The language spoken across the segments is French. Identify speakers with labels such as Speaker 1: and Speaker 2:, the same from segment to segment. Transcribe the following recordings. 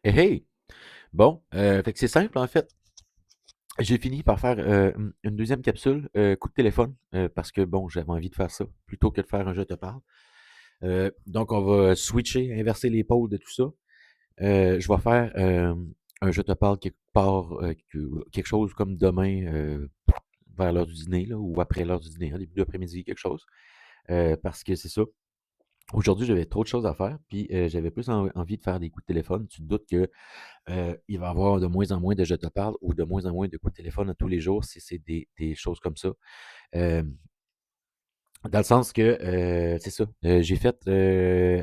Speaker 1: Hey! Bon, fait que c'est simple en fait. J'ai fini par faire, une 2e capsule, coup de téléphone, parce que bon, j'avais envie de faire ça, plutôt que de faire un «je te parle». Donc on va switcher, inverser les pôles de tout ça. Je vais faire, un «je te parle» quelque part, quelque chose comme demain, vers l'heure du dîner là, ou après l'heure du dîner, en début d'après-midi, quelque chose. Parce que c'est ça, aujourd'hui, j'avais trop de choses à faire, puis, j'avais plus envie de faire des coups de téléphone. Tu te doutes que il va y avoir de moins en moins de «je te parle» ou de moins en moins de coups de téléphone à tous les jours si c'est des choses comme ça. Hem, Dans le sens que, c'est ça, j'ai fait,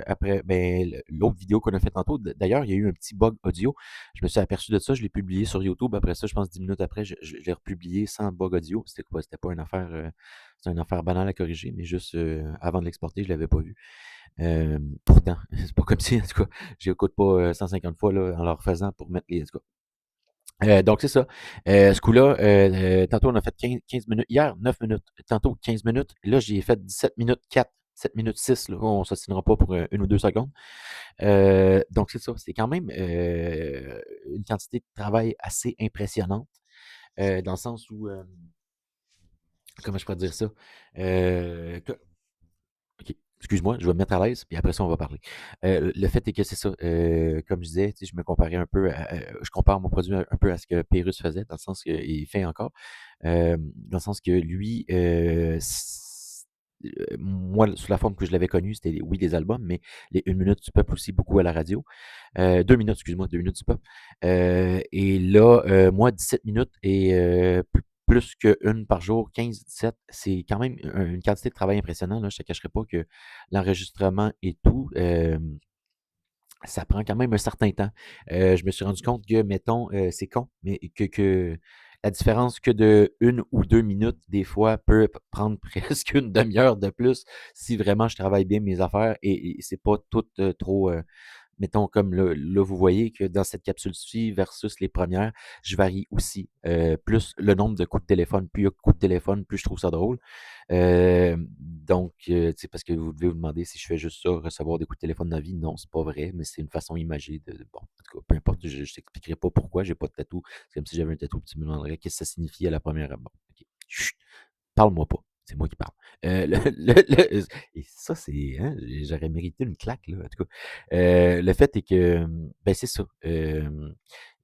Speaker 1: après ben, l'autre vidéo qu'on a fait tantôt, d'ailleurs, il y a eu un petit bug audio. Je me suis aperçu de ça, je l'ai publié sur YouTube. Après ça, je pense 10 minutes après, je l'ai republié sans bug audio. C'était quoi? C'était pas une affaire, c'était une affaire banale à corriger, mais juste, avant de l'exporter, je l'avais pas vu. Pourtant, c'est pas comme si, en tout cas, j'écoute pas 150 fois là, en le refaisant pour mettre les. En tout cas, donc c'est ça. Ce coup-là, tantôt on a fait 15 minutes. Hier, 9 minutes. Tantôt 15 minutes. Là, j'ai fait 17 minutes 4, 7 minutes 6. Là. On ne s'assinera pas pour 1 ou 2 secondes. Donc c'est ça. C'est quand même une quantité de travail assez impressionnante. Dans le sens où, comment je pourrais dire ça? OK. Excuse-moi, je vais me mettre à l'aise, puis après ça, on va parler. Le fait est que c'est ça, comme je disais, tu sais, je me comparais un peu je compare mon produit un peu à ce que Pérus faisait, dans le sens qu'il fait encore. Dans le sens que lui, moi, sous la forme que je l'avais connu, c'était oui, des albums, mais les 1 minute du peuple aussi beaucoup à la radio. 2 minutes, excuse-moi, 2 minutes du peuple. Et là, moi, 17 minutes et plus qu'une par jour, 15-17, c'est quand même une quantité de travail impressionnante, là. Je te cacherai pas que l'enregistrement et tout, ça prend quand même un certain temps. Je me suis rendu compte que, mettons, c'est con, mais que la différence que de 1 ou 2 minutes, des fois, peut prendre presque une demi-heure de plus si vraiment je travaille bien mes affaires et c'est pas tout trop. Mettons, comme là, vous voyez que dans cette capsule-ci versus les premières, je varie aussi. Plus le nombre de coups de téléphone, plus il y a de coups de téléphone, plus je trouve ça drôle. Donc, tu sais, parce que vous devez vous demander si je fais juste ça, recevoir des coups de téléphone dans la vie. Non, c'est pas vrai, mais c'est une façon imagée bon, en tout cas, peu importe, je t'expliquerai pas pourquoi, j'ai pas de tatou. C'est comme si j'avais un tatou, puis tu me demanderais qu'est-ce que ça signifie à la première. Bon, ok. Chut, parle-moi pas. C'est moi qui parle. Et ça, c'est. Hein, j'aurais mérité une claque, là, en tout cas. Le fait est que, ben, c'est ça. Là,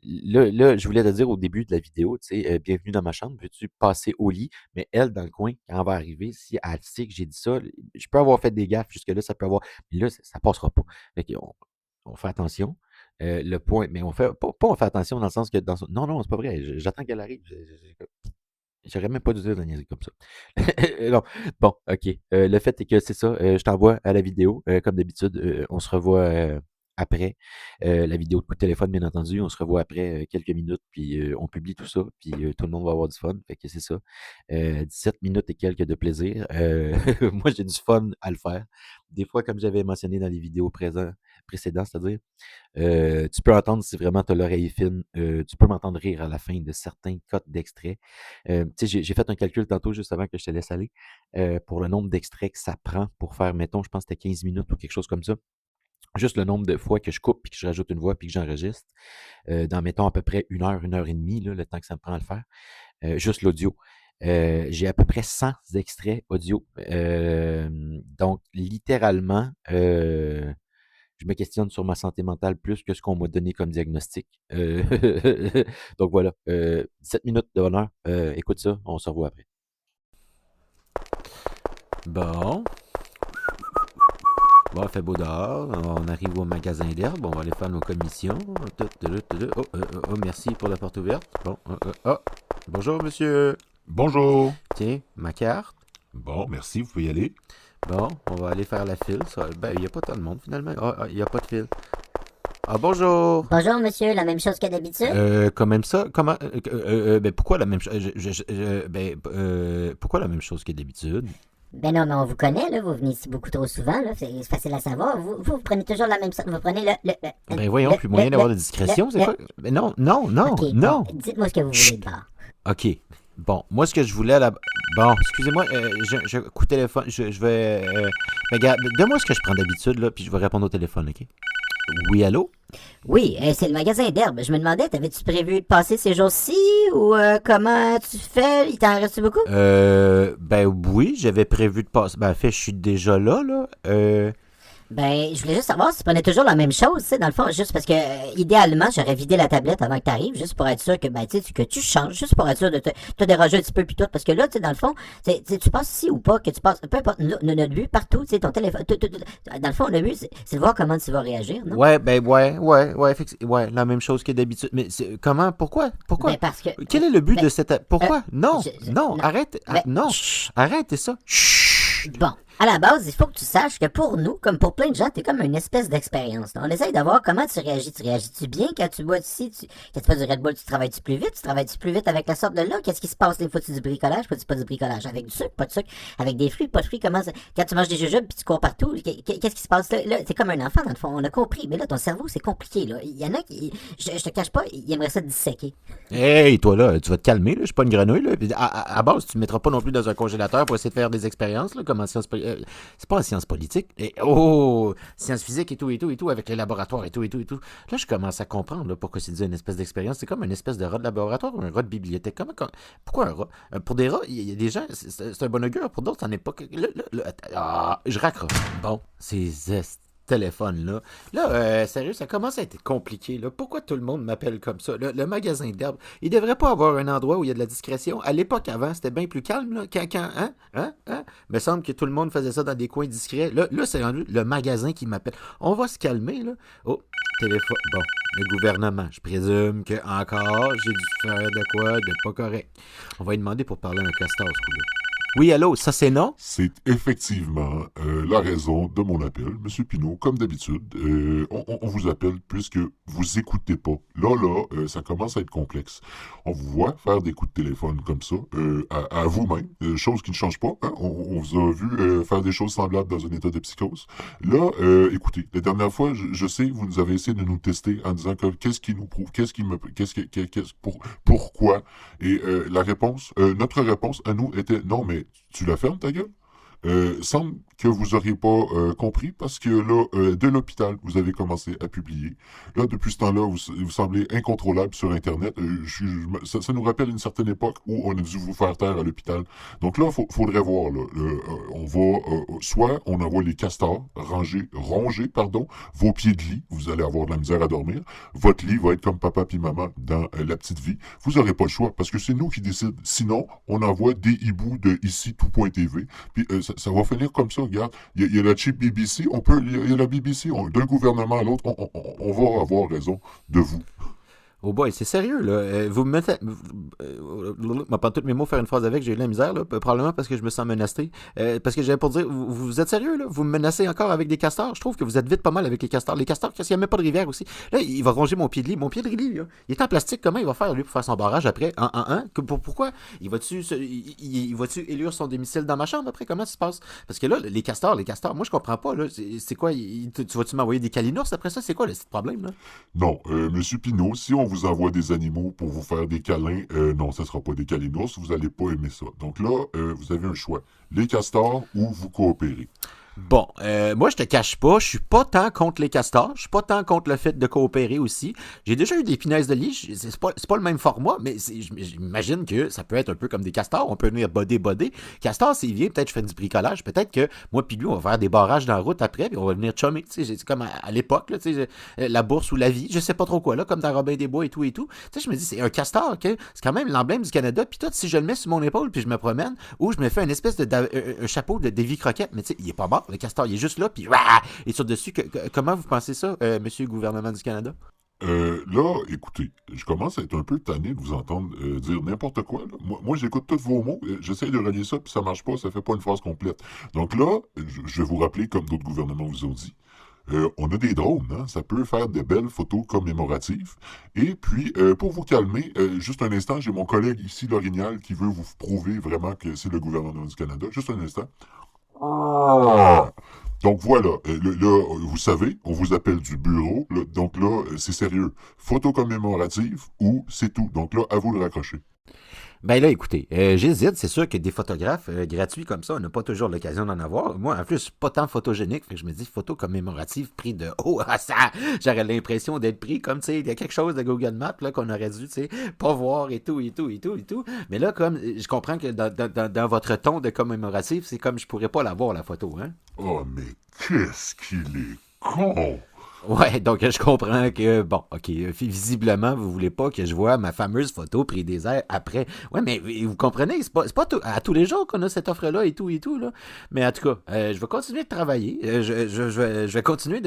Speaker 1: je voulais te dire au début de la vidéo, tu sais, bienvenue dans ma chambre, veux-tu passer au lit? Mais elle, dans le coin, quand elle va arriver, si elle sait que j'ai dit ça, je peux avoir fait des gaffes jusque-là, ça peut avoir. Mais là, ça passera pas. Fait on fait attention. Le point, mais on fait pas on fait attention dans le sens que non, non, c'est pas vrai. J'attends qu'elle arrive. J'aurais même pas dû dire de niaiser comme ça. Non. Bon, OK. Le fait est que c'est ça, je t'envoie à la vidéo. Comme d'habitude, on se revoit, après, la vidéo de coup de téléphone, bien entendu. On se revoit après, quelques minutes, puis on publie tout ça, puis tout le monde va avoir du fun. Fait que c'est ça. 17 minutes et quelques de plaisir. Moi, j'ai du fun à le faire. Des fois, comme j'avais mentionné dans les vidéos précédentes, c'est-à-dire, tu peux entendre si vraiment tu as l'oreille fine, tu peux m'entendre rire à la fin de certains codes d'extraits. Tu sais, j'ai fait un calcul tantôt juste avant que je te laisse aller, pour le nombre d'extraits que ça prend pour faire, mettons, je pense que c'était 15 minutes ou quelque chose comme ça. Juste le nombre de fois que je coupe, puis que je rajoute une voix, puis que j'enregistre, dans, mettons, à peu près 1 heure et demie, là, le temps que ça me prend à le faire, juste l'audio. J'ai à peu près 100 extraits audio. Donc littéralement, je me questionne sur ma santé mentale plus que ce qu'on m'a donné comme diagnostic. Donc voilà, 7 minutes de bonheur. Écoute ça, on se revoit après. Bon, bon, il fait beau dehors. On arrive au magasin d'herbe. On va aller faire nos commissions. Oh, merci pour la porte ouverte. Bon, oh, bonjour monsieur.
Speaker 2: Bonjour.
Speaker 1: Tiens, ma carte.
Speaker 2: Bon, merci, vous pouvez y aller.
Speaker 1: Bon, on va aller faire la file. Ben, il n'y a pas tant de monde finalement. Il n'y a pas de file. Ah, bonjour!
Speaker 3: Bonjour, monsieur, la même chose que d'habitude?
Speaker 1: Quand même ça, comment, ben pourquoi la même chose, ben, pourquoi la même chose que d'habitude?
Speaker 3: Ben non, mais on vous connaît, là, vous venez ici beaucoup trop souvent, là, c'est facile à savoir. Vous prenez toujours la même chose, vous prenez
Speaker 1: Ben voyons, plus moyen d'avoir de discrétion, c'est quoi? Ben non, non, non,
Speaker 3: Ok, bon,
Speaker 1: non!
Speaker 3: dites-moi ce que vous voulez de bord.
Speaker 1: Ok, bon, moi ce que je voulais à la. Bon, excusez-moi, coup de téléphone, je vais. Ben, regarde, donne-moi ce que je prends d'habitude, là, puis je vais répondre au téléphone, ok?
Speaker 4: Oui, allô?
Speaker 3: Oui, c'est le magasin d'herbe. Je me demandais, t'avais-tu prévu de passer ces jours-ci ou comment tu fais? Il t'en reste beaucoup?
Speaker 4: Ben oui, j'avais prévu de passer. Ben, en fait, je suis déjà là.
Speaker 3: Ben, je voulais juste savoir si tu prenais toujours la même chose, tu sais, dans le fond, juste parce que, idéalement, j'aurais vidé la tablette avant que tu arrives, juste pour être sûr que, ben, tu sais, que tu changes, juste pour être sûr de te déroger un petit peu puis tout, parce que là, tu sais, dans le fond, tu passes ici ou pas, que tu passes, peu importe, notre but, partout, tu sais, ton téléphone, dans le fond, le but, c'est de voir comment tu vas réagir, non?
Speaker 4: Ouais, ben ouais, la même chose que d'habitude. Mais comment? Pourquoi?
Speaker 3: Ben, parce que,
Speaker 4: Quel est le but
Speaker 3: ben,
Speaker 4: de cette... Pourquoi? Non,
Speaker 3: non,
Speaker 4: arrête,
Speaker 3: ben,
Speaker 4: non,
Speaker 3: chut.
Speaker 4: arrête ça. Chut.
Speaker 3: Bon, à la base, il faut que tu saches que pour nous, comme pour plein de gens, t'es comme une espèce d'expérience. On essaye de voir comment tu réagis. Tu réagis-tu bien quand tu bois ici? Quand tu fais du Red Bull, tu travailles-tu plus vite? Tu travailles-tu plus vite avec la sorte de là? Qu'est-ce qui se passe? Faut-tu du bricolage? Faut-tu pas du bricolage? Avec du sucre, pas de sucre? Avec des fruits, pas de fruits? Quand tu manges des jujubes puis tu cours partout, qu'est-ce qui se passe là? T'es comme un enfant, dans le fond. On a compris. Mais là, ton cerveau, c'est compliqué, là. Il y en a qui, je te cache pas, ils aimeraient ça disséquer.
Speaker 4: Hey, toi là, tu vas te calmer, là. Je suis pas une grenouille, là. Puis à base, tu me mettras pas non plus dans un congélateur pour essayer de faire des expériences, là, comme en sciences c'est pas en sciences politiques. Sciences physiques et tout, avec les laboratoires et tout. Là, je commence à comprendre, là, pourquoi c'est dit une espèce d'expérience. C'est comme une espèce de rat de laboratoire ou un rat de bibliothèque. Pourquoi un rat? Pour des rats, il y a des gens, c'est un bon augure. Pour d'autres, ça n'est pas que. Je raccroche. Bon, ces téléphone-là. Là, sérieux, ça commence à être compliqué. Là. Pourquoi tout le monde m'appelle comme ça? Le magasin d'herbe, il devrait pas avoir un endroit où il y a de la discrétion. À l'époque, avant, c'était bien plus calme. Là. Il me semble que tout le monde faisait ça dans des coins discrets. Là c'est rendu le magasin qui m'appelle. On va se calmer, là. Oh, téléphone. Bon, le gouvernement. Je présume que encore j'ai dû faire de quoi de pas correct. On va lui demander pour parler à un castor, ce coup-là. Oui, allô, ça c'est non?
Speaker 2: C'est effectivement la raison de mon appel. Monsieur Pinault, comme d'habitude, on vous appelle puisque vous écoutez pas. Là, ça commence à être complexe. On vous voit faire des coups de téléphone comme ça, à vous-même, chose qui ne change pas. Hein? On vous a vu faire des choses semblables dans un état de psychose. Là, écoutez, la dernière fois, je sais, vous nous avez essayé de nous tester en disant que qu'est-ce qui nous prouve, pourquoi. Et notre réponse à nous était non, mais tu la fermes ta gueule? Semble que vous auriez pas compris parce que là, de l'hôpital, vous avez commencé à publier. Là, depuis ce temps-là, vous semblez incontrôlable sur Internet. Ça nous rappelle une certaine époque où on a dû vous faire taire à l'hôpital. Donc là, faudrait voir. Là, on va soit on envoie les castors ronger, vos pieds de lit. Vous allez avoir de la misère à dormir. Votre lit va être comme papa puis maman dans La Petite Vie. Vous n'aurez pas le choix parce que c'est nous qui décident. Sinon, on envoie des hiboux de ici tout.tv. Puis ça va finir comme ça. Regarde, il y a la cheap BBC, il y a la BBC, d'un gouvernement à l'autre, on va avoir raison de vous.
Speaker 4: Oh boy, c'est sérieux, là. Vous me mettez... pendant tous mes mots, faire une phrase avec, j'ai eu de la misère, là. Probablement parce que je me sens menacé. Parce que j'avais pour dire, vous êtes sérieux, là? Vous me menacez encore avec des castors? Je trouve que vous êtes vite pas mal avec les castors. Les castors, parce qu'il n'y a même pas de rivière aussi. Là, il va ronger mon pied de lit. Mon pied de lit, là. Il est en plastique. Comment il va faire, lui, pour faire son barrage après? Pourquoi? Il va-tu élire son domicile dans ma chambre après? Comment ça se passe? Parce que là, les castors, moi, je comprends pas, là. C'est quoi? Tu vas-tu m'envoyer des calinours après ça? C'est quoi, le problème, là?
Speaker 2: Non, Monsieur Pinault, si on vous envoie des animaux pour vous faire des câlins, non, ça sera pas des câlinos, vous allez pas aimer ça. Donc là, vous avez un choix. Les castors ou vous coopérez.
Speaker 4: Bon, moi je te cache pas, je suis pas tant contre les castors, je suis pas tant contre le fait de coopérer aussi. J'ai déjà eu des punaises de lit, c'est pas le même format, mais j'imagine que ça peut être un peu comme des castors, on peut venir boder. Castor, s'il vient, peut-être je fais du bricolage, peut-être que moi puis lui, on va faire des barrages dans la route après, puis on va venir chummer, tu sais, c'est comme à l'époque, là, tu sais, la bourse ou la vie, je sais pas trop quoi, là, comme dans Robin des Bois et tout. Tu sais, je me dis, c'est un castor, ok? C'est quand même l'emblème du Canada, puis tout, si je le mets sur mon épaule, puis je me promène, ou je me fais une espèce de un chapeau de Davy Croquette, mais tu sais, il est pas mort. Le castor, il est juste là, puis il est sur dessus. Comment vous pensez ça, monsieur le gouvernement du Canada?
Speaker 2: Là, écoutez, je commence à être un peu tanné de vous entendre dire n'importe quoi. Là. Moi j'écoute tous vos mots, j'essaye de relier ça, puis ça marche pas, ça fait pas une phrase complète. Donc là, je vais vous rappeler, comme d'autres gouvernements vous ont dit, on a des drones, hein? Ça peut faire de belles photos commémoratives. Et puis, pour vous calmer, juste un instant, j'ai mon collègue ici, L'Orignal, qui veut vous prouver vraiment que c'est le gouvernement du Canada. Juste un instant. Donc voilà, là, vous savez, on vous appelle du bureau, là, donc là, c'est sérieux. Photo commémorative ou c'est tout. Donc là, à vous de raccrocher.
Speaker 4: Ben là, écoutez, j'hésite. C'est sûr que des photographes gratuits comme ça, on n'a pas toujours l'occasion d'en avoir. Moi, en plus, je suis pas tant photogénique. Fait que je me dis, photo commémorative pris de haut à ça. J'aurais l'impression d'être pris comme, tu sais, il y a quelque chose de Google Maps là, qu'on aurait dû, tu sais, pas voir et tout, et tout, et tout, et tout. Mais là, comme, je comprends que dans votre ton de commémoratif, c'est comme je pourrais pas la voir, la photo, hein?
Speaker 2: Oh, mais qu'est-ce qu'il est con!
Speaker 4: Ouais, donc je comprends que, bon, ok, visiblement, vous voulez pas que je vois ma fameuse photo pris des airs après. Ouais, mais vous comprenez, c'est pas à tous les jours qu'on a cette offre-là et tout, là. Mais en tout cas, je vais continuer de travailler. Je vais continuer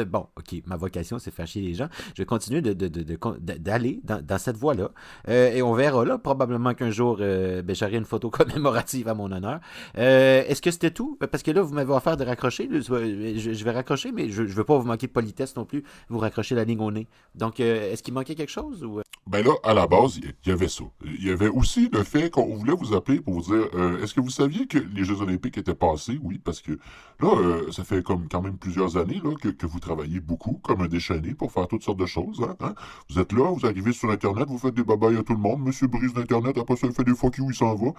Speaker 4: bon, ok, ma vocation, c'est faire chier les gens. Je vais continuer d'aller dans cette voie-là. Et on verra, là, probablement qu'un jour, ben, j'aurai une photo commémorative à mon honneur. Est-ce que c'était tout? Parce que là, vous m'avez offert de raccrocher. Je vais raccrocher, mais je veux pas vous manquer de politesse non plus, vous raccrochez la ligne au nez. Donc, est-ce qu'il manquait quelque chose? Ou...
Speaker 2: Ben là, à la base, il y avait ça. Il y avait aussi le fait qu'on voulait vous appeler pour vous dire est-ce que vous saviez que les Jeux olympiques étaient passés? Oui, parce que là, ça fait comme quand même plusieurs années là, que vous travaillez beaucoup comme un déchaîné pour faire toutes sortes de choses. Hein? Vous êtes là, vous arrivez sur Internet, vous faites des babayes à tout le monde, monsieur brise d'Internet, après ça, il fait des fuck you, il s'en va.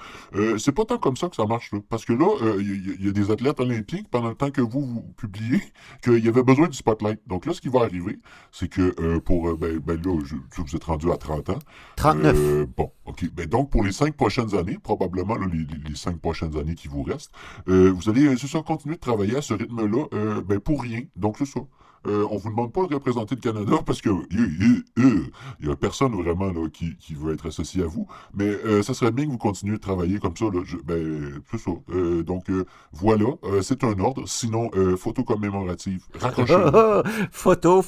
Speaker 2: C'est pas tant comme ça que ça marche. Là, parce que là, il y a des athlètes olympiques, pendant le temps que vous publiez, qu'il y avait besoin du spotlight. Donc là, ce qui va arriver, c'est que ben là, vous êtes rendu à 30 ans.
Speaker 4: 39.
Speaker 2: Bon, OK. Ben donc, pour les 5 prochaines années, probablement là, les 5 prochaines années qui vous restent, vous allez, c'est ça, continuer de travailler à ce rythme-là, ben pour rien. Donc, c'est ça. On vous demande pas de représenter le Canada parce que il y a personne vraiment là, qui veut être associé à vous. Mais ça serait bien que vous continuiez de travailler comme ça. Là, ben, c'est ça. Donc, voilà. C'est un ordre. Sinon, photo commémorative. Raccrochez.
Speaker 4: Photo.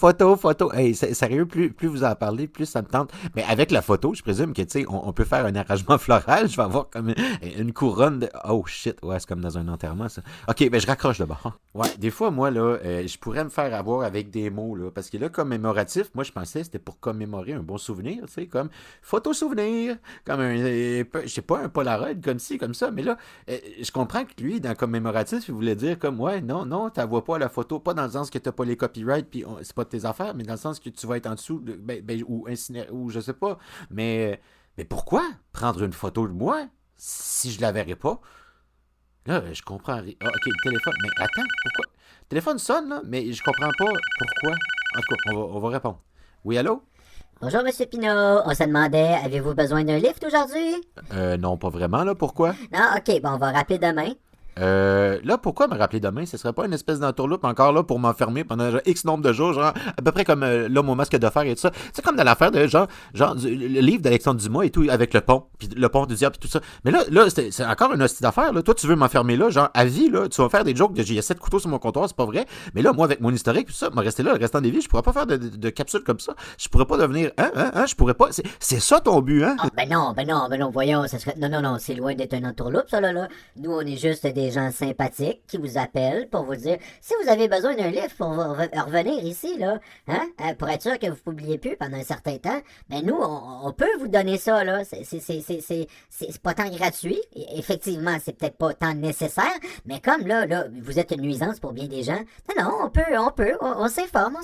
Speaker 4: Hey, sérieux, plus vous en parlez, plus ça me tente. Mais avec la photo, je présume que, tu sais, on peut faire un arrangement floral. Je vais avoir comme une couronne de... Oh, shit. Ouais, c'est comme dans un enterrement, ça. OK, ben je raccroche d'abord. Ouais, des fois, moi, là, je pourrais me faire avoir avec des mots, là. Parce que là, commémoratif, moi, je pensais que c'était pour commémorer un bon souvenir, tu sais, comme photo-souvenir, comme un, je sais pas, un Polaroid, comme ci, comme ça. Mais là, je comprends que lui, dans commémoratif, il voulait dire comme, ouais, non, t'as vois pas la photo, pas dans le sens que t'as pas les copyrights, puis c'est pas de tes affaires, mais dans le sens que tu vas être en dessous, ou incinéré, ou je sais pas. Mais pourquoi prendre une photo de moi si je la verrai pas? Là, je comprends. Ah, ok, le téléphone. Mais attends, pourquoi? Le téléphone sonne, là, mais je comprends pas pourquoi. En tout cas, on va répondre. Oui, allô?
Speaker 3: Bonjour, Monsieur Pinault. On se demandait, avez-vous besoin d'un lift aujourd'hui?
Speaker 4: Non, pas vraiment, là. Pourquoi?
Speaker 3: Non, ok, bon, on va rappeler demain.
Speaker 4: Là, pourquoi me rappeler demain? Ce serait pas une espèce d'entourloupe encore là pour m'enfermer pendant genre, X nombre de jours, genre à peu près comme l'homme au masque de fer et tout ça. C'est comme dans l'affaire de genre le livre d'Alexandre Dumas et tout avec le pont, puis le pont du diable et tout ça. Mais là c'est encore une hostie d'affaire, là. Toi, tu veux m'enfermer là, genre à vie, là. Tu vas me faire des jokes de j'ai 7 couteaux sur mon comptoir, c'est pas vrai. Mais là, moi, avec mon historique, tout ça, me rester là le restant des vies, je pourrais pas faire de capsules comme ça. Je pourrais pas devenir, je pourrais pas. C'est ça ton but, hein?
Speaker 3: Ah, ben non, voyons, ça serait... Non, c'est loin d'être un entourloupe, ça, là. Nous, on est juste des gens sympathiques qui vous appellent pour vous dire si vous avez besoin d'un livre pour revenir ici, là, hein, pour être sûr que vous ne publiez plus pendant un certain temps, ben nous, on peut vous donner ça, là. C'est pas tant gratuit. Effectivement, c'est peut-être pas tant nécessaire, mais comme là, vous êtes une nuisance pour bien des gens, non, on s'informe.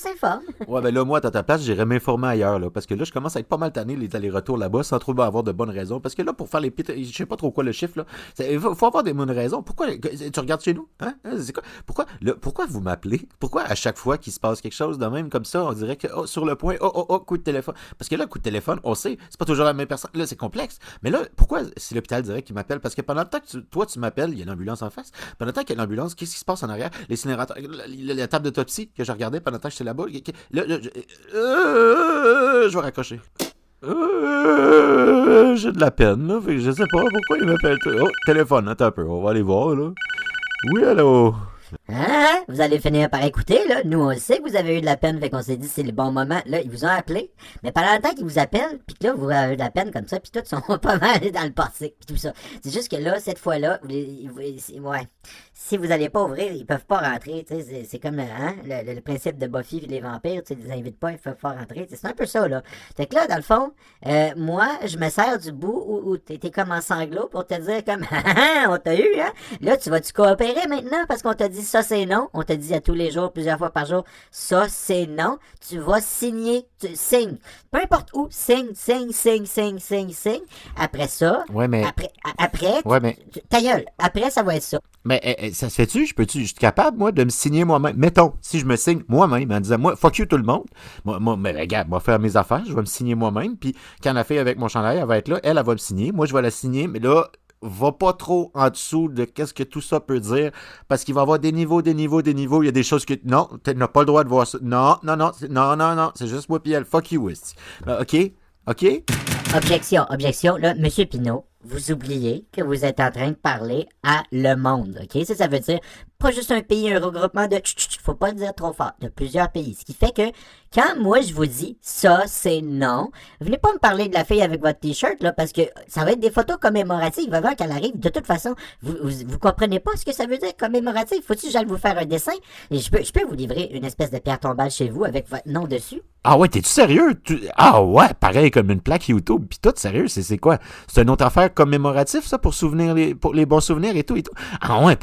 Speaker 4: Ouais, ben là, moi, à ta place, j'irais m'informer ailleurs, là, parce que là, je commence à être pas mal tanné les allers-retours là-bas sans trop avoir de bonnes raisons, parce que là, pour faire les pits, je sais pas trop quoi le chiffre, là, il faut avoir des bonnes raisons. Pourquoi tu regardes chez nous? Hein? C'est quoi? Pourquoi vous m'appelez? Pourquoi à chaque fois qu'il se passe quelque chose de même comme ça, on dirait que, sur le point, coup de téléphone. Parce que là, coup de téléphone, on sait, c'est pas toujours la même personne. Là, c'est complexe. Mais là, pourquoi c'est l'hôpital direct qui m'appelle? Parce que pendant le temps que toi, tu m'appelles, il y a une ambulance en face. Pendant le temps qu'il y a l'ambulance, qu'est-ce qui se passe en arrière? L'incinérateur, la table d'autopsie que je regardais pendant le temps que j'étais là-bas. Je vais raccrocher. J'ai de la peine, là. Fait que je sais pas pourquoi il m'appelle. Oh, téléphone, attends un peu. On va aller voir, là. Oui, allô?
Speaker 3: Hein? Vous allez finir par écouter, là. Nous, on sait que vous avez eu de la peine, fait qu'on s'est dit c'est le bon moment. Là, ils vous ont appelé. Mais pendant le temps qu'ils vous appellent, puis que là, vous avez eu de la peine comme ça, puis tout sont pas mal dans le portique, puis tout ça. C'est juste que là, cette fois-là, ouais. Si vous n'allez pas ouvrir, ils peuvent pas rentrer. C'est comme le principe de Buffy et les vampires. Tu les invites pas, ils peuvent pas rentrer. C'est un peu ça, là. Fait que là, dans le fond, moi, je me sers du bout où t'es comme en sanglot pour te dire comme on t'a eu, hein? Là, tu vas-tu coopérer maintenant parce qu'on t'a dit dit ça c'est non, on te dit à tous les jours, plusieurs fois par jour, ça c'est non, tu vas signer, tu signes. Peu importe où, signe. Après ça,
Speaker 4: Ouais, mais.
Speaker 3: après,
Speaker 4: Ouais, mais.
Speaker 3: ta gueule, après ça va être ça.
Speaker 4: Mais ça se fait-tu? Je suis capable, moi, de me signer moi-même. Mettons, si je me signe moi-même en disant, moi, fuck you tout le monde. Mais regarde, moi, faire mes affaires, je vais me signer moi-même. Puis quand la fille avec mon chandail, elle va être là, elle va me signer. Moi, je vais la signer. Mais là, va pas trop en dessous de qu'est-ce que tout ça peut dire. Parce qu'il va y avoir des niveaux. Il y a des choses que. Non, tu n'as pas le droit de voir ça. Non. C'est juste moi puis elle. Fuck you, esti. OK?
Speaker 3: Objection. Là, Monsieur Pinault, vous oubliez que vous êtes en train de parler à le monde, OK? Ça veut dire pas juste un pays, un regroupement de... Faut pas le dire trop fort, de plusieurs pays. Ce qui fait que quand moi je vous dis ça, c'est non, venez pas me parler de la fille avec votre t-shirt, là, parce que ça va être des photos commémoratives. Va voir qu'elle arrive. De toute façon, vous comprenez pas ce que ça veut dire commémoratif. Faut-tu que j'aille vous faire un dessin? Et je peux vous livrer une espèce de pierre tombale chez vous avec votre nom dessus?
Speaker 4: Ah ouais, t'es-tu sérieux? Ah ouais, pareil comme une plaque YouTube. Pis tout, sérieux, c'est quoi? C'est une autre affaire commémorative, ça, pour pour les bons souvenirs et tout. Ah ouais,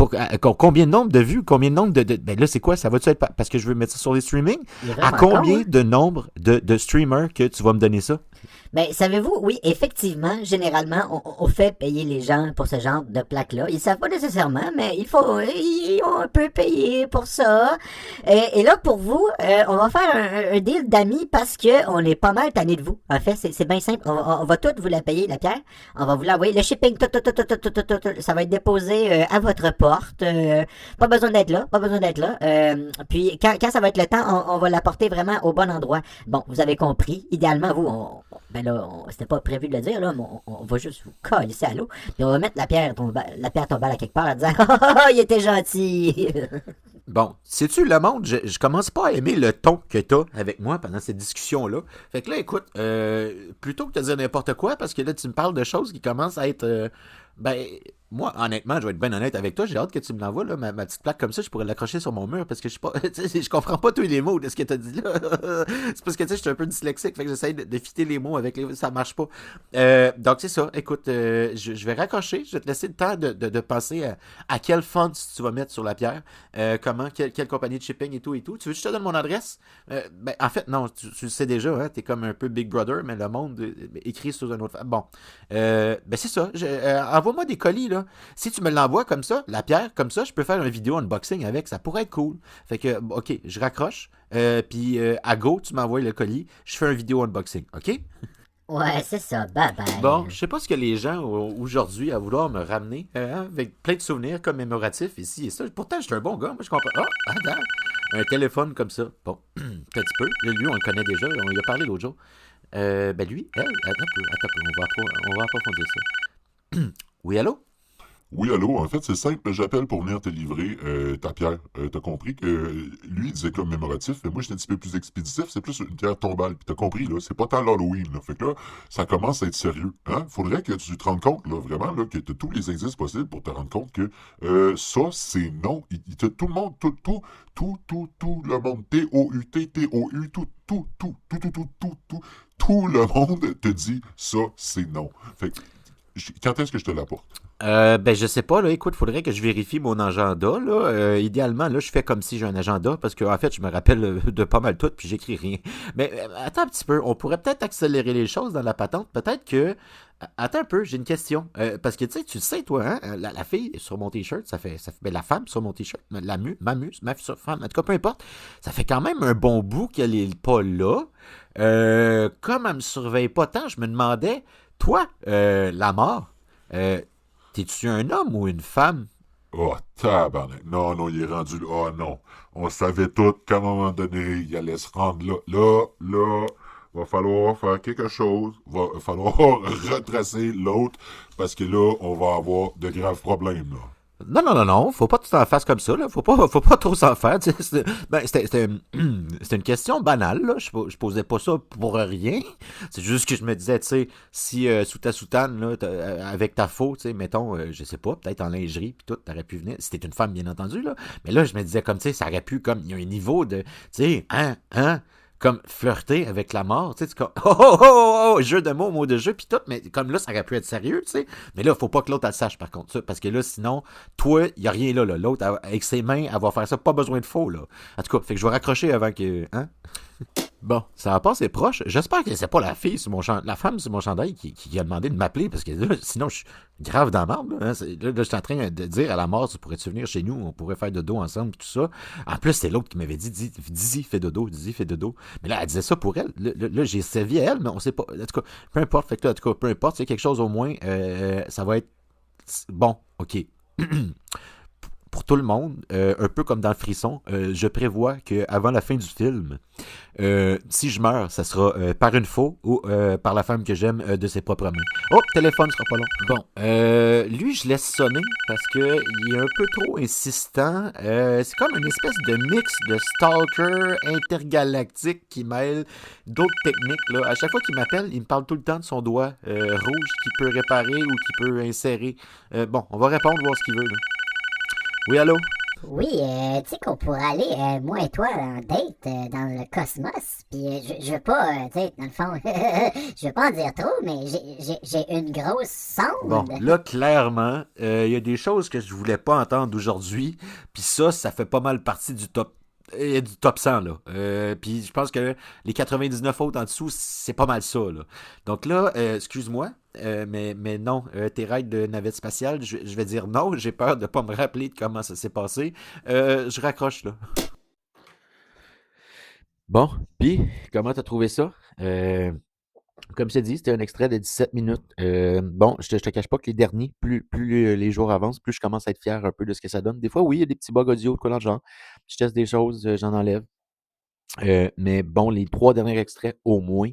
Speaker 4: combien de nombre de vues? Combien de nombre ben là, c'est quoi? Ça va-tu être... Parce que je veux mettre ça sur les streamings? À combien de nombre de streamers que tu vas me donner ça?
Speaker 3: Ben, savez-vous, oui, effectivement, généralement, on fait payer les gens pour ce genre de plaque-là. Ils savent pas nécessairement, mais ils ont un peu payé pour ça. Et là, pour vous, on va faire un deal d'amis parce que on est pas mal tanné de vous. En fait, c'est bien simple. On va toutes vous la payer, la pierre. On va vous l'envoyer. Le shipping, tout, ça va être déposé à votre porte. Pas besoin d'être là, puis, quand ça va être le temps, on va l'apporter vraiment au bon endroit. Bon, vous avez compris. Idéalement, vous, ben là, c'était pas prévu de le dire, là, mais on va juste vous coller à l'eau, puis on va mettre la pierre tombale à quelque part en disant « il était gentil! »
Speaker 4: Bon, sais-tu, le monde, je commence pas à aimer le ton que t'as avec moi pendant cette discussion-là. Fait que là, écoute, plutôt que de te dire n'importe quoi, parce que là, tu me parles de choses qui commencent à être... moi, honnêtement, je vais être bien honnête avec toi, j'ai hâte que tu me l'envoies, là, ma petite plaque comme ça, je pourrais l'accrocher sur mon mur, parce que je suis pas, je comprends pas tous les mots de ce que t'as dit là. C'est parce que, tu sais, je suis un peu dyslexique, fait que j'essaie de fitter les mots avec ça marche pas. Donc, c'est ça, écoute, je vais raccrocher, je vais te laisser le temps de penser à quel font tu vas mettre sur la pierre, quelle compagnie de shipping et tout. Tu veux que je te donne mon adresse? En fait, non, tu le sais déjà, hein, t'es comme un peu Big Brother, mais le monde écrit sous un autre... Bon, c'est ça, envoie-moi des colis, là. Si tu me l'envoies comme ça, la pierre, comme ça, je peux faire une vidéo unboxing avec, ça pourrait être cool. Fait que, ok, je raccroche, puis à go, tu m'envoies le colis, je fais une vidéo unboxing, ok?
Speaker 3: Ouais, c'est ça, bye bye.
Speaker 4: Bon, je sais pas ce que les gens ont aujourd'hui à vouloir me ramener, avec plein de souvenirs commémoratifs ici et ça. Pourtant, je suis un bon gars, moi je comprends. Ah, attends, un téléphone comme ça. Bon, un petit peu. Lui, on le connaît déjà, on y a parlé l'autre jour. Lui, elle, attends un peu, on va approfondir ça. Oui, allô?
Speaker 2: Oui, allô, en fait, c'est simple, j'appelle pour venir te livrer ta pierre. T'as compris que lui, il disait commémoratif, mais moi, j'étais un petit peu plus expéditif, c'est plus une pierre tombale. Puis t'as compris, là, c'est pas tant l'Halloween, là. Fait que là, ça commence à être sérieux, hein. Faudrait que tu te rendes compte, là, vraiment, là, que t'as tous les indices possibles pour te rendre compte que ça, c'est non. Tout le monde, tout le monde, T-O-U-T, T-O-U, tout le monde te dit ça, c'est non. Fait que, quand est-ce que je te l'apporte?
Speaker 4: Je sais pas, là, écoute, faudrait que je vérifie mon agenda, là. Idéalement, là, je fais comme si j'ai un agenda, parce que, en fait, je me rappelle de pas mal tout, puis j'écris rien. Mais, attends un petit peu, on pourrait peut-être accélérer les choses dans la patente, peut-être que... Attends un peu, j'ai une question. Parce que, tu sais, toi, hein, la fille sur mon t-shirt, ça fait la femme sur mon t-shirt, ma femme, en tout cas, peu importe, ça fait quand même un bon bout qu'elle est pas là. Comme elle me surveille pas tant, je me demandais, toi, la mort, t'es-tu un homme ou une femme?
Speaker 2: Oh, tabarnak. Non, il est rendu là. Oh non. On savait tout qu'à un moment donné, il allait se rendre là. Là, va falloir faire quelque chose. Va falloir retracer l'autre parce que là, on va avoir de graves problèmes, là.
Speaker 4: Non, faut pas que tu t'en fasses comme ça, là. Faut pas trop s'en faire. C'était une question banale, là. Je posais pas ça pour rien. C'est juste que je me disais, tu sais, si sous ta soutane, là, avec ta faux, tu sais, mettons, je sais pas, peut-être en lingerie, puis tout, t'aurais pu venir. C'était une femme, bien entendu, là. Mais là, je me disais, comme, tu sais, ça aurait pu, comme, il y a un niveau de, tu sais, comme flirter avec la mort, tu sais, comme oh oh oh oh, jeu de mots de jeu, puis tout, mais comme là, ça aurait pu être sérieux, tu sais. Mais là, faut pas que l'autre elle sache par contre ça, parce que là, sinon, toi, y a rien là, là. L'autre, avec ses mains, elle va faire ça, pas besoin de faux, là. En tout cas, fait que je vais raccrocher avant que, hein. Bon, ça va passer proche. J'espère que c'est pas la fille sur mon la femme sur mon chandail qui a demandé de m'appeler parce que là, sinon je suis grave dans la marde. Là, hein. Là, je suis en train de dire à la mort, tu pourrais-tu venir chez nous, on pourrait faire dodo ensemble tout ça. En plus, c'est l'autre qui m'avait dit, dis-y, fais dodo, dis-y, fais dodo. Mais là, elle disait ça pour elle. Là, j'ai servi à elle, mais on sait pas. En tout cas, peu importe. Fait que là, en tout cas, peu importe, c'est quelque chose au moins, ça va être bon, ok. Pour tout le monde, un peu comme dans le frisson, je prévois qu'avant la fin du film, si je meurs, ça sera par une faux ou par la femme que j'aime de ses propres mains. Oh, téléphone sera pas long. Bon, lui, je laisse sonner parce que il est un peu trop insistant. C'est comme une espèce de mix de stalker intergalactique qui mêle d'autres techniques. Là. À chaque fois qu'il m'appelle, il me parle tout le temps de son doigt rouge qu'il peut réparer ou qu'il peut insérer. Bon, on va répondre, voir ce qu'il veut. Là. Oui, allô?
Speaker 3: Oui, tu sais qu'on pourrait aller, moi et toi, en date dans le cosmos. Puis je veux pas, tu sais, dans le fond, je veux pas en dire trop, mais j'ai une grosse
Speaker 4: Bon,
Speaker 3: sonde.
Speaker 4: là, clairement, il y a des choses que je voulais pas entendre aujourd'hui. Puis ça fait pas mal partie du top 100, là. Puis je pense que les 99 autres en dessous, c'est pas mal ça, là. Donc là, excuse-moi, mais non, tes règles de navette spatiale, je vais dire non. J'ai peur de pas me rappeler de comment ça s'est passé. Je raccroche, là.
Speaker 1: Bon, puis, comment t'as trouvé ça? Comme je t'ai dit, c'était un extrait de 17 minutes. Bon, je te cache pas que les derniers, plus les jours avancent, plus je commence à être fier un peu de ce que ça donne. Des fois, oui, il y a des petits bugs audio, de quoi dans le genre. Je teste des choses, j'en enlève. Mais bon, les 3 derniers extraits, au moins,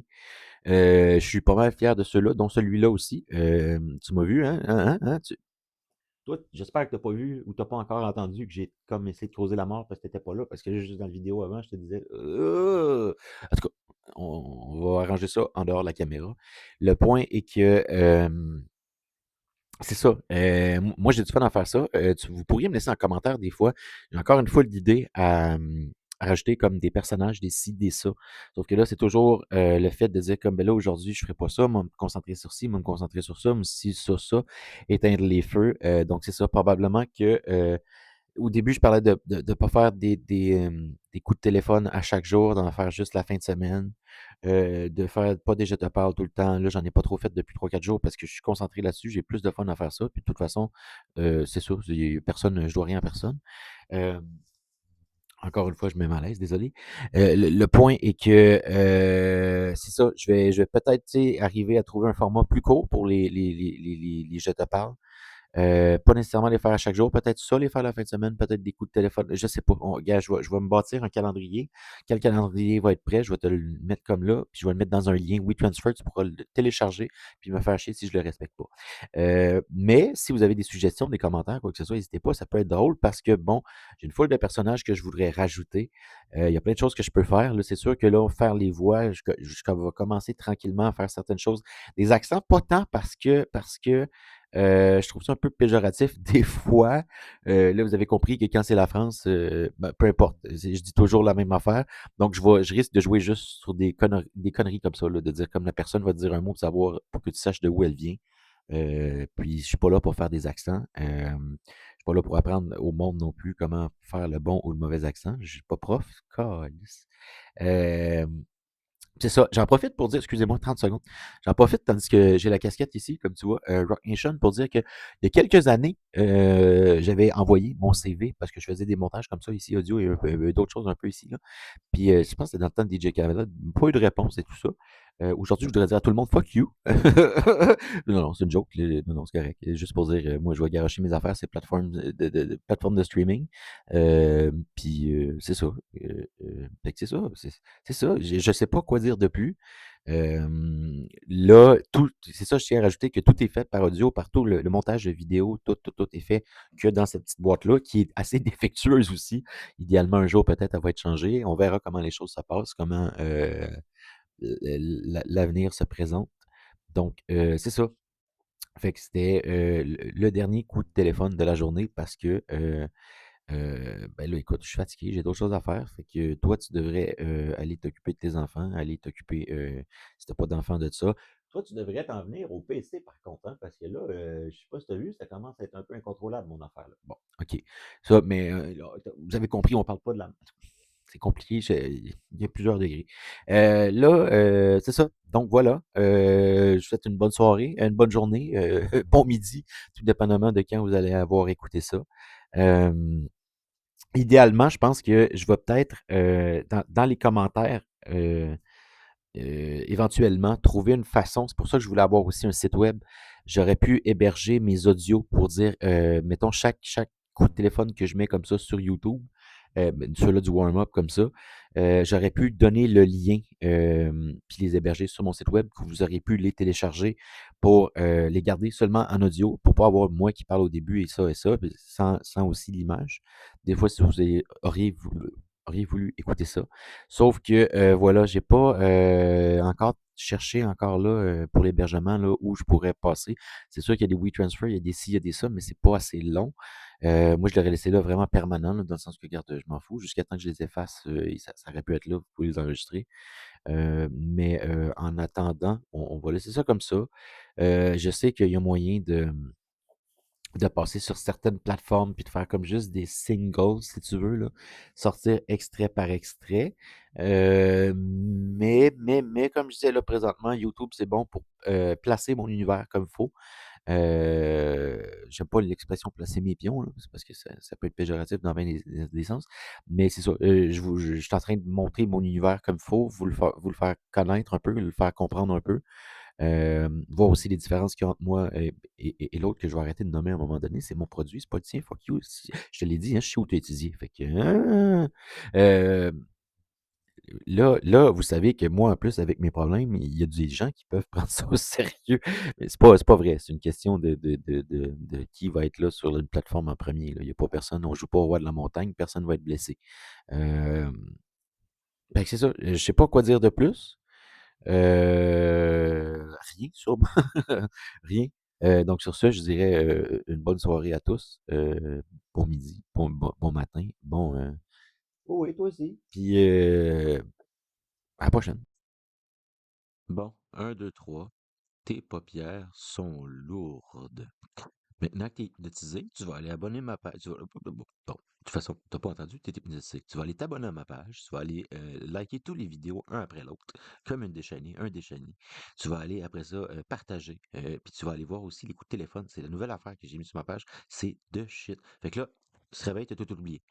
Speaker 1: je suis pas mal fier de ceux-là, dont celui-là aussi. Tu m'as vu, hein? Toi, j'espère que t'as pas vu ou t'as pas encore entendu que j'ai comme essayé de causer la mort parce que t'étais pas là, parce que juste dans la vidéo avant, je te disais. En tout cas, on va arranger ça en dehors de la caméra. Le point est que c'est ça. Moi, j'ai du fun à faire ça. Vous pourriez me laisser en commentaire des fois. J'ai encore une foule d'idées à rajouter comme des personnages, des ci, des ça. Sauf que là, c'est toujours le fait de dire comme ben là, aujourd'hui, je ferai pas ça, moi, me concentrer sur ci, moi, me concentrer sur ça, me ci, ça, éteindre les feux. Donc, c'est ça. Probablement que au début, je parlais de ne pas faire des coups de téléphone à chaque jour, d'en faire juste la fin de semaine, de faire pas des je te parle tout le temps. Là, j'en ai pas trop fait depuis 3 4 jours parce que je suis concentré là-dessus. J'ai plus de fun à faire ça. Puis de toute façon, c'est ça. Personne, je dois rien à personne. Euh, Encore une fois, je me mets à l'aise, désolé. Le point est que c'est ça. Je vais peut-être tu sais, arriver à trouver un format plus court pour les je te parle. Pas nécessairement les faire à chaque jour, peut-être ça les faire la fin de semaine, peut-être des coups de téléphone, je sais pas. Gars, je vais me bâtir un calendrier. Quel calendrier va être prêt? Je vais te le mettre comme là, puis je vais le mettre dans un lien WeTransfer, tu pourras le télécharger, puis me faire chier si je le respecte pas. Mais si vous avez des suggestions, des commentaires, quoi que ce soit, n'hésitez pas, ça peut être drôle parce que bon, j'ai une foule de personnages que je voudrais rajouter. Il y a plein de choses que je peux faire. Là, c'est sûr que là, faire les voix, je vais commencer tranquillement à faire certaines choses. Des accents, pas tant parce que je trouve ça un peu péjoratif des fois. Là, vous avez compris que quand c'est la France, ben, peu importe, je dis toujours la même affaire. Donc, je risque de jouer juste sur des conneries comme ça, là, de dire comme la personne va te dire un mot pour savoir, pour que tu saches de où elle vient. Puis, je suis pas là pour faire des accents. Je suis pas là pour apprendre au monde non plus comment faire le bon ou le mauvais accent. Je suis pas prof. Calisse. Euh, c'est ça. J'en profite pour dire, excusez-moi, 30 secondes. J'en profite tandis que j'ai la casquette ici, comme tu vois, Rock Nation, pour dire que il y a quelques années, j'avais envoyé mon CV parce que je faisais des montages comme ça ici, audio et d'autres choses un peu ici, là. Puis je pense que c'était dans le temps de DJ Canada, pas eu de réponse et tout ça. Aujourd'hui, je voudrais dire à tout le monde, fuck you. Non, non, c'est une joke. Non, non, c'est correct. Juste pour dire, moi, je vais garocher mes affaires, ces plateformes plateformes de streaming. Puis c'est ça. Fait que c'est ça. C'est ça. Je sais pas quoi dire de plus. Là, c'est ça, je tiens à rajouter que tout est fait par audio, partout, le montage de vidéo, tout est fait que dans cette petite boîte-là, qui est assez défectueuse aussi. Idéalement, un jour, peut-être, elle va être changée. On verra comment les choses se passent, comment l'avenir se présente. Donc, c'est ça. Fait que c'était le dernier coup de téléphone de la journée parce que Ben là, écoute, je suis fatigué, j'ai d'autres choses à faire. Fait que toi, tu devrais aller t'occuper de tes enfants, aller t'occuper, si t'as pas d'enfants, de ça. Toi, tu devrais t'en venir au PC par contre, hein, parce que là, je sais pas si tu as vu, ça commence à être un peu incontrôlable, mon affaire. Là. Bon, OK. Ça, mais là, vous avez compris, on parle pas de la. C'est compliqué, il y a plusieurs degrés. Là, c'est ça. Donc voilà. Je vous souhaite une bonne soirée, une bonne journée, bon midi, tout dépendamment de quand vous allez avoir écouté ça. Euh, Idéalement, je pense que je vais peut-être, dans les commentaires, éventuellement, trouver une façon. C'est pour ça que je voulais avoir aussi un site web. J'aurais pu héberger mes audios pour dire, mettons, chaque coup de téléphone que je mets comme ça sur YouTube, ceux-là du warm-up comme ça, j'aurais pu donner le lien, puis les héberger sur mon site web, que vous auriez pu les télécharger pour les garder seulement en audio, pour pas avoir moi qui parle au début et ça, puis sans aussi l'image. Des fois, si vous auriez voulu écouter ça. Sauf que voilà, j'ai pas encore cherché encore là pour l'hébergement là où je pourrais passer. C'est sûr qu'il y a des WeTransfer, il y a des ci, il y a des ça, mais c'est pas assez long. Moi, je l'aurais laissé là vraiment permanent, là, dans le sens que, regarde, je m'en fous, jusqu'à temps que je les efface, et ça aurait pu être là, vous pouvez les enregistrer. Mais en attendant, on va laisser ça comme ça. Je sais qu'il y a moyen de passer sur certaines plateformes puis de faire comme juste des singles, si tu veux, là, sortir extrait par extrait. Mais, comme je disais là présentement, YouTube, c'est bon pour placer mon univers comme il faut. J'aime pas l'expression placer mes pions, là, c'est parce que ça peut être péjoratif dans bien des sens. Mais c'est ça, je suis en train de montrer mon univers comme il faut, vous le faire connaître un peu, le faire comprendre un peu. Voir aussi les différences qu'il y a entre moi et l'autre que je vais arrêter de nommer à un moment donné, c'est mon produit, c'est pas le tien, fuck you. Je te l'ai dit, hein, je sais où tu as étudié. Fait que, euh, là, vous savez que moi, en plus, avec mes problèmes, il y a des gens qui peuvent prendre ça au sérieux. Mais c'est pas vrai. C'est une question de qui va être là sur une plateforme en premier. Là. Il n'y a pas personne, on joue pas au roi de la montagne, personne ne va être blessé. Euh, fait que c'est ça. Je sais pas quoi dire de plus. Rien, sûrement. Rien. Donc sur ce, je dirais une bonne soirée à tous. Bon midi, bon matin, bon. Oh oui, toi aussi. Puis à la prochaine. Bon, un, 2, 3. Tes paupières sont lourdes. Maintenant que tu es hypnotisé, tu vas aller abonner ma page. Bon, de toute façon, tu n'as pas entendu, tu es hypnotisé. Tu vas aller t'abonner à ma page, tu vas aller liker toutes les vidéos un après l'autre, comme une déchaînée, un déchaîné. Tu vas aller après ça partager, puis tu vas aller voir aussi les coups de téléphone. C'est la nouvelle affaire que j'ai mis sur ma page, c'est de shit. Fait que là, tu te réveilles, tu as tout oublié.